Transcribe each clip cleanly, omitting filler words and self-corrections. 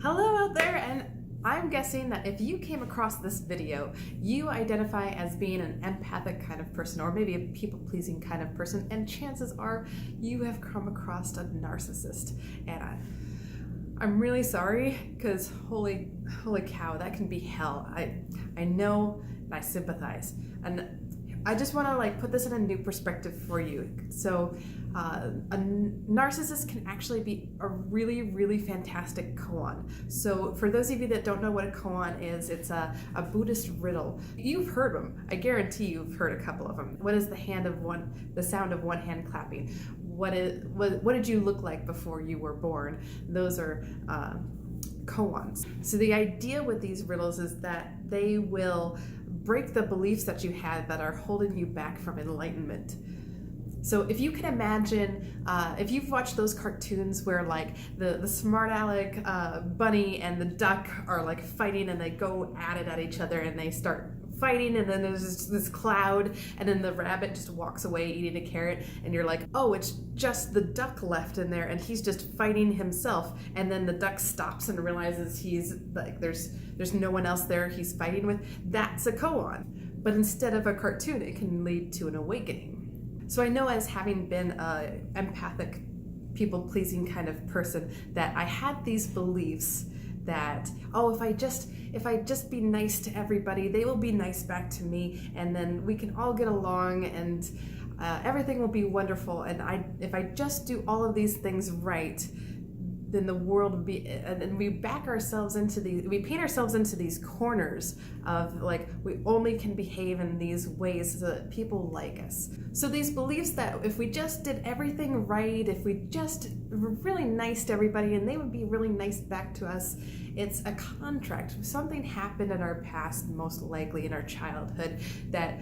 Hello out there, and I'm guessing that if you came across this video, you identify as being an empathic kind of person, or maybe a people-pleasing kind of person, and chances are you have come across a narcissist. And I'm really sorry, because holy cow, that can be hell. I know, and I sympathize. And I just want to put this in a new perspective for you. So a narcissist can actually be a really fantastic koan. So for those of you that don't know what a koan is, it's a Buddhist riddle. You've heard them. I guarantee you've heard a couple of them. What is the sound of one hand clapping? What did you look like before you were born? Those are koans. So the idea with these riddles is that they will break the beliefs that you had that are holding you back from enlightenment. So if you can imagine, if you've watched those cartoons where the smart aleck bunny and the duck are fighting, and they go at it at each other and they start fighting, and then there's this cloud, and then the rabbit just walks away eating a carrot, and you're like, oh, it's just the duck left in there and he's just fighting himself, and then the duck stops and realizes he's there's no one else there he's fighting with. That's a koan. But instead of a cartoon, it can lead to an awakening. So I know, as having been an empathic, people-pleasing kind of person, that I had these beliefs that, oh, if I just be nice to everybody, they will be nice back to me, and then we can all get along, and everything will be wonderful. And if I just do all of these things right, then the world would be, and we paint ourselves into these corners of we only can behave in these ways so that people like us. So these beliefs that if we just did everything right, if we just were really nice to everybody and they would be really nice back to us, it's a contract. Something happened in our past, most likely in our childhood, that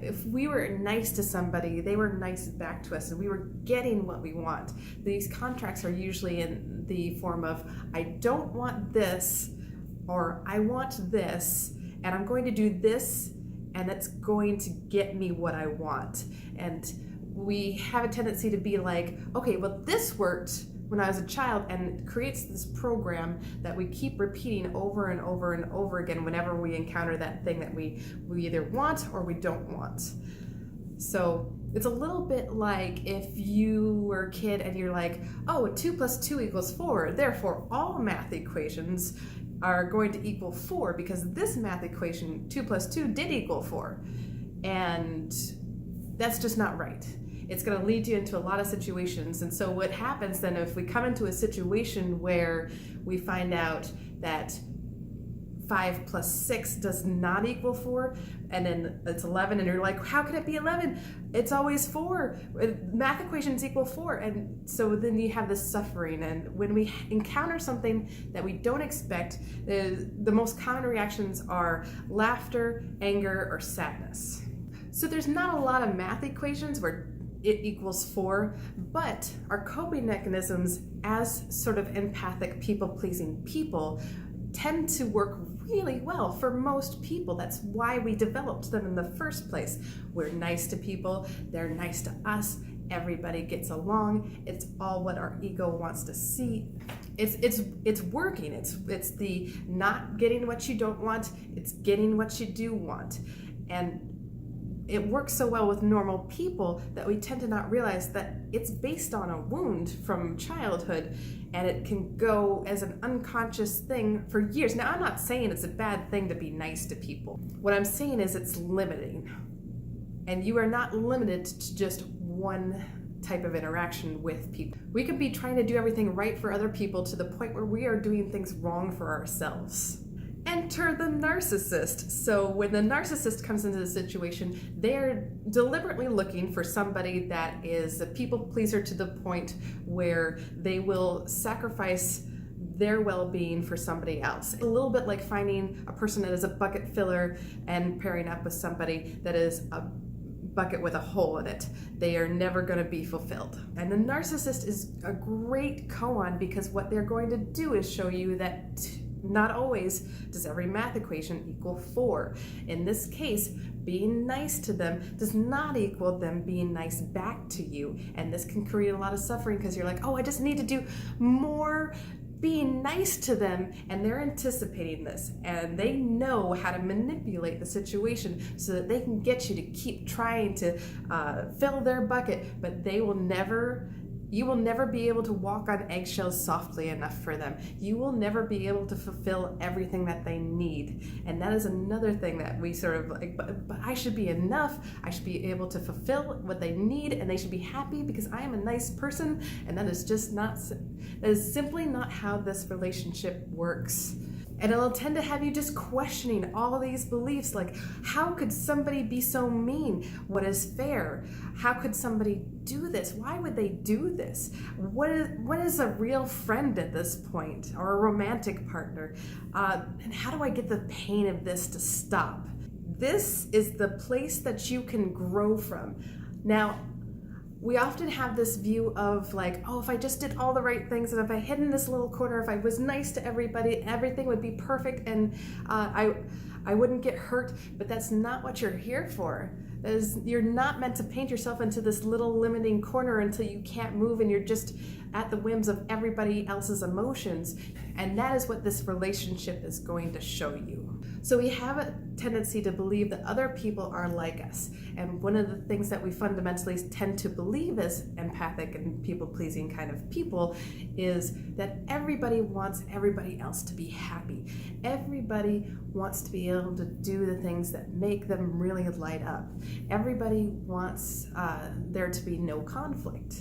if we were nice to somebody, they were nice back to us, and we were getting what we want. These contracts are usually in the form of, I don't want this, or I want this, and I'm going to do this, and it's going to get me what I want. And we have a tendency to be like, okay, well, this worked when I was a child, and it creates this program that we keep repeating over and over and over again whenever we encounter that thing that we either want or we don't want. So it's a little bit like if you were a kid and you're like, oh, 2 + 2 = 4, therefore all math equations are going to equal 4 because this math equation, 2 + 2, did equal 4. And that's just not right. It's going to lead you into a lot of situations. And so what happens then, if we come into a situation where we find out that 5 + 6 does not equal 4, and then it's 11, and you're like, how can it be 11? It's always 4. Math equations equal 4. And so then you have this suffering. And when we encounter something that we don't expect, the most common reactions are laughter, anger, or sadness. So there's not a lot of math equations where it equals 4, but our coping mechanisms as sort of empathic, people-pleasing people tend to work really well for most people. That's why we developed them in the first place. We're nice to people, they're nice to us, everybody gets along. It's all what our ego wants to see. It's working. It's the not getting what you don't want, it's getting what you do want. And it works so well with normal people that we tend to not realize that it's based on a wound from childhood, and it can go as an unconscious thing for years. Now, I'm not saying it's a bad thing to be nice to people. What I'm saying is it's limiting, and you are not limited to just one type of interaction with people. We could be trying to do everything right for other people to the point where we are doing things wrong for ourselves. Enter the narcissist. So when the narcissist comes into the situation, they're deliberately looking for somebody that is a people pleaser to the point where they will sacrifice their well-being for somebody else. A little bit like finding a person that is a bucket filler and pairing up with somebody that is a bucket with a hole in it. They are never going to be fulfilled. And the narcissist is a great koan, because what they're going to do is show you that not always does every math equation equal 4. In this case, being nice to them does not equal them being nice back to you. And this can create a lot of suffering, because you're like, oh, I just need to do more being nice to them, and they're anticipating this, and they know how to manipulate the situation so that they can get you to keep trying to fill their bucket, but you will never be able to walk on eggshells softly enough for them. You will never be able to fulfill everything that they need. And that is another thing that we sort of like, but I should be enough. I should be able to fulfill what they need, and they should be happy because I am a nice person. And that is simply not how this relationship works. And it'll tend to have you just questioning all of these beliefs, like, how could somebody be so mean? What is fair? How could somebody do this? Why would they do this? What is a real friend at this point, or a romantic partner? And how do I get the pain of this to stop? This is the place that you can grow from. Now, we often have this view of like, oh, if I just did all the right things, and if I hid in this little corner, if I was nice to everybody, everything would be perfect, and I wouldn't get hurt. But that's not what you're here for. You're not meant to paint yourself into this little limiting corner until you can't move and you're just at the whims of everybody else's emotions. And that is what this relationship is going to show you. So we have a tendency to believe that other people are like us. And one of the things that we fundamentally tend to believe as empathic and people-pleasing kind of people is that everybody wants everybody else to be happy. Everybody wants to be able to do the things that make them really light up. Everybody wants there to be no conflict.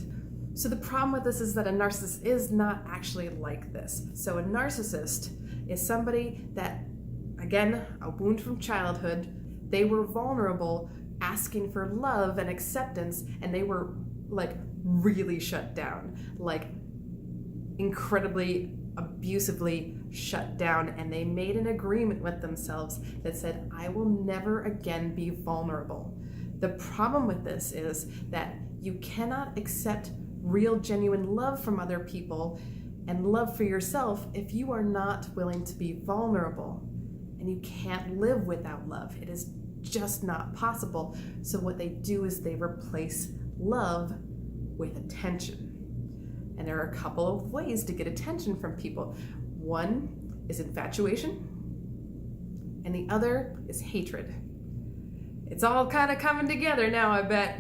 So the problem with this is that a narcissist is not actually like this. So a narcissist is somebody that, again, a wound from childhood, they were vulnerable, asking for love and acceptance, and they were like really shut down, like incredibly abusively shut down, and they made an agreement with themselves that said, I will never again be vulnerable. The problem with this is that you cannot accept real, genuine love from other people and love for yourself if you are not willing to be vulnerable. And you can't live without love. It is just not possible. So what they do is they replace love with attention. And there are a couple of ways to get attention from people. One is infatuation, and the other is hatred. It's all kind of coming together now, I bet.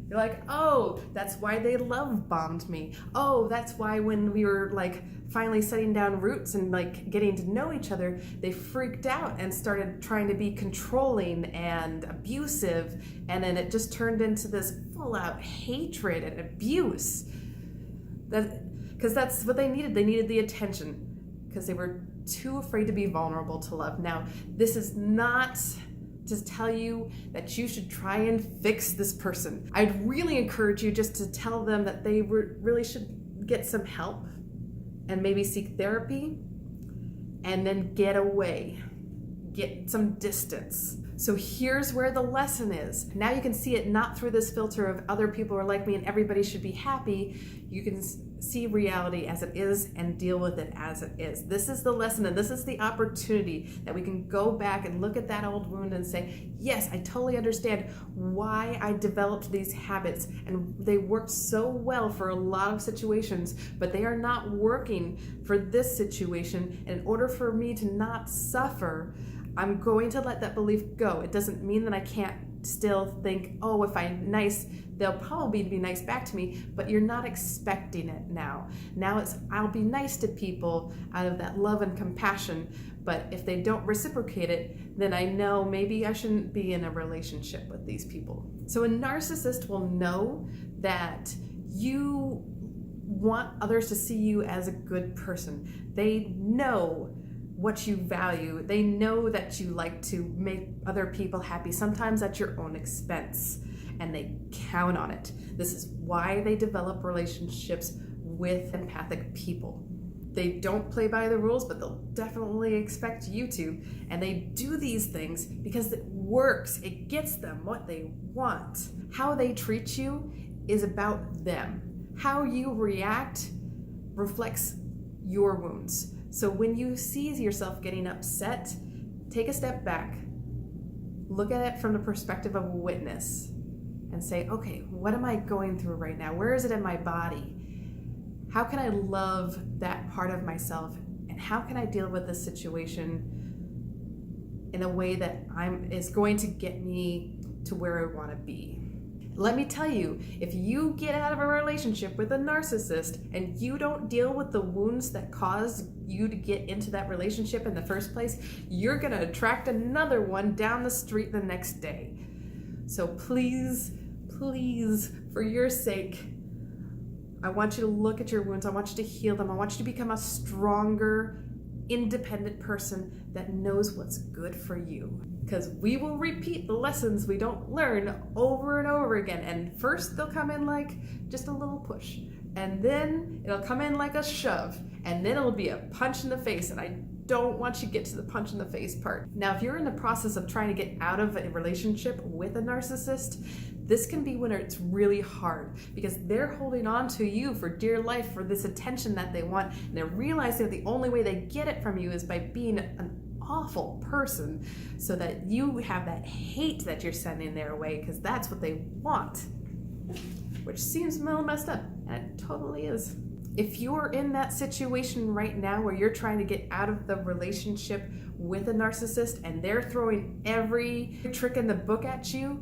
You're like, oh, that's why they love bombed me. Oh, that's why when we were like finally setting down roots and like getting to know each other, they freaked out and started trying to be controlling and abusive. And then it just turned into this full out hatred and abuse. Because that's what they needed. They needed the attention because they were too afraid to be vulnerable to love. Now, this is not to tell you that you should try and fix this person. I'd really encourage you just to tell them that they really should get some help and maybe seek therapy, and then get away, get some distance. So here's where the lesson is. Now you can see it not through this filter of other people are like me and everybody should be happy. You can see reality as it is and deal with it as it is. This is the lesson, and this is the opportunity that we can go back and look at that old wound and say, yes, I totally understand why I developed these habits, and they worked so well for a lot of situations, but they are not working for this situation. And in order for me to not suffer, I'm going to let that belief go. It doesn't mean that I can't still think, oh, if I'm nice, they'll probably be nice back to me, but you're not expecting it now. Now it's, I'll be nice to people out of that love and compassion, but if they don't reciprocate it, then I know maybe I shouldn't be in a relationship with these people. So a narcissist will know that you want others to see you as a good person. They know what you value. They know that you like to make other people happy, sometimes at your own expense, and they count on it. This is why they develop relationships with empathic people. They don't play by the rules, but they'll definitely expect you to. And they do these things because it works. It gets them what they want. How they treat you is about them. How you react reflects your wounds. So when you see yourself getting upset, take a step back, look at it from the perspective of a witness, and say, okay, what am I going through right now? Where is it in my body? How can I love that part of myself? And how can I deal with this situation in a way that is going to get me to where I want to be? Let me tell you, if you get out of a relationship with a narcissist and you don't deal with the wounds that caused you to get into that relationship in the first place, you're going to attract another one down the street the next day. So please, please, for your sake, I want you to look at your wounds. I want you to heal them. I want you to become a stronger, independent person that knows what's good for you. Because we will repeat the lessons we don't learn over and over again. And first they'll come in like just a little push. And then it'll come in like a shove. And then it'll be a punch in the face. And I don't want you to get to the punch in the face part. Now, if you're in the process of trying to get out of a relationship with a narcissist, this can be when it's really hard because they're holding on to you for dear life for this attention that they want. And they're realizing that the only way they get it from you is by being an awful person, so that you have that hate that you're sending their way because that's what they want, which seems a little messed up, and it totally is. If you're in that situation right now where you're trying to get out of the relationship with a narcissist and they're throwing every trick in the book at you,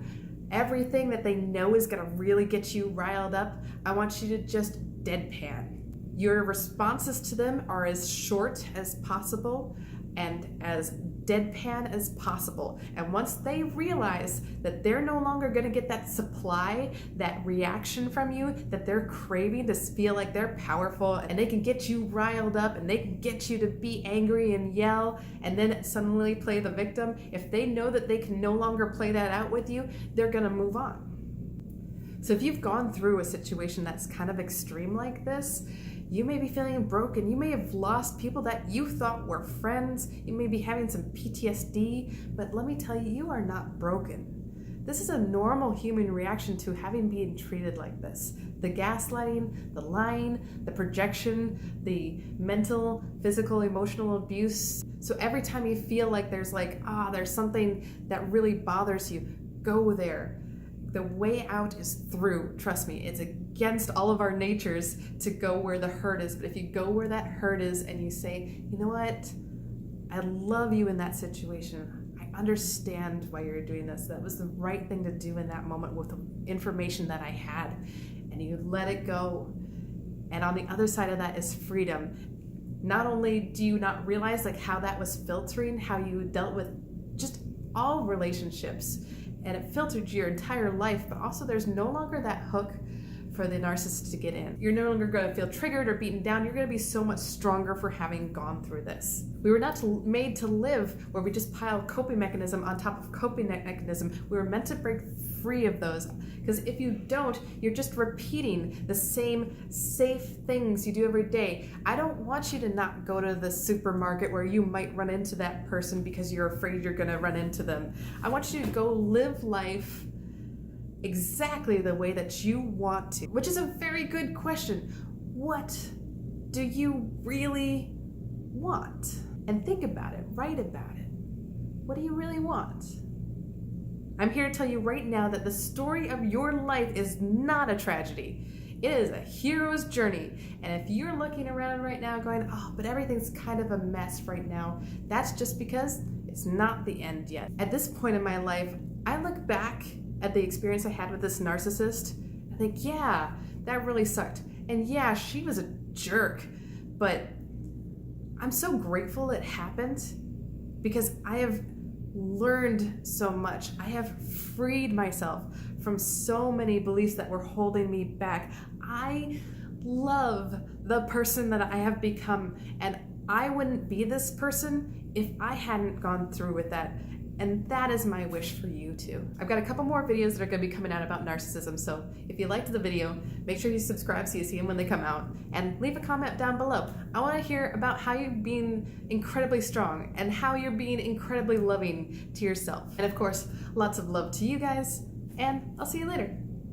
everything that they know is going to really get you riled up, I want you to just deadpan. Your responses to them are as short as possible and as deadpan as possible. And once they realize that they're no longer going to get that supply, that reaction from you that they're craving to feel like they're powerful and they can get you riled up and they can get you to be angry and yell and then suddenly play the victim, if they know that they can no longer play that out with you, they're going to move on. So if you've gone through a situation that's kind of extreme like this, you may be feeling broken. You may have lost people that you thought were friends. You may be having some PTSD, but let me tell you, you are not broken. This is a normal human reaction to having been treated like this. The gaslighting, the lying, the projection, the mental, physical, emotional abuse. So every time you feel like there's something that really bothers you, go there. The way out is through. Trust me, it's against all of our natures to go where the hurt is. But if you go where that hurt is and you say, you know what? I love you in that situation. I understand why you're doing this. That was the right thing to do in that moment with the information that I had. And you let it go. And on the other side of that is freedom. Not only do you not realize like how that was filtering, how you dealt with just all relationships, and it filtered your entire life, but also there's no longer that hook for the narcissist to get in. You're no longer going to feel triggered or beaten down. You're going to be so much stronger for having gone through this. We were not made to live where we just pile coping mechanism on top of coping mechanism. We were meant to break free of those, because if you don't, you're just repeating the same safe things you do every day. I don't want you to not go to the supermarket where you might run into that person because you're afraid you're going to run into them. I want you to go live life exactly the way that you want to, which is a very good question. What do you really want? And think about it, write about it. What do you really want? I'm here to tell you right now that the story of your life is not a tragedy. It is a hero's journey. And if you're looking around right now going, oh, but everything's kind of a mess right now, that's just because it's not the end yet. At this point in my life, I look back at the experience I had with this narcissist and think, yeah, that really sucked. And yeah, she was a jerk, but I'm so grateful it happened because I have learned so much. I have freed myself from so many beliefs that were holding me back. I love the person that I have become, and I wouldn't be this person if I hadn't gone through with that. And that is my wish for you too. I've got a couple more videos that are going to be coming out about narcissism, so if you liked the video, make sure you subscribe so you see them when they come out, and leave a comment down below. I want to hear about how you're being incredibly strong and how you're being incredibly loving to yourself. And of course, lots of love to you guys, and I'll see you later.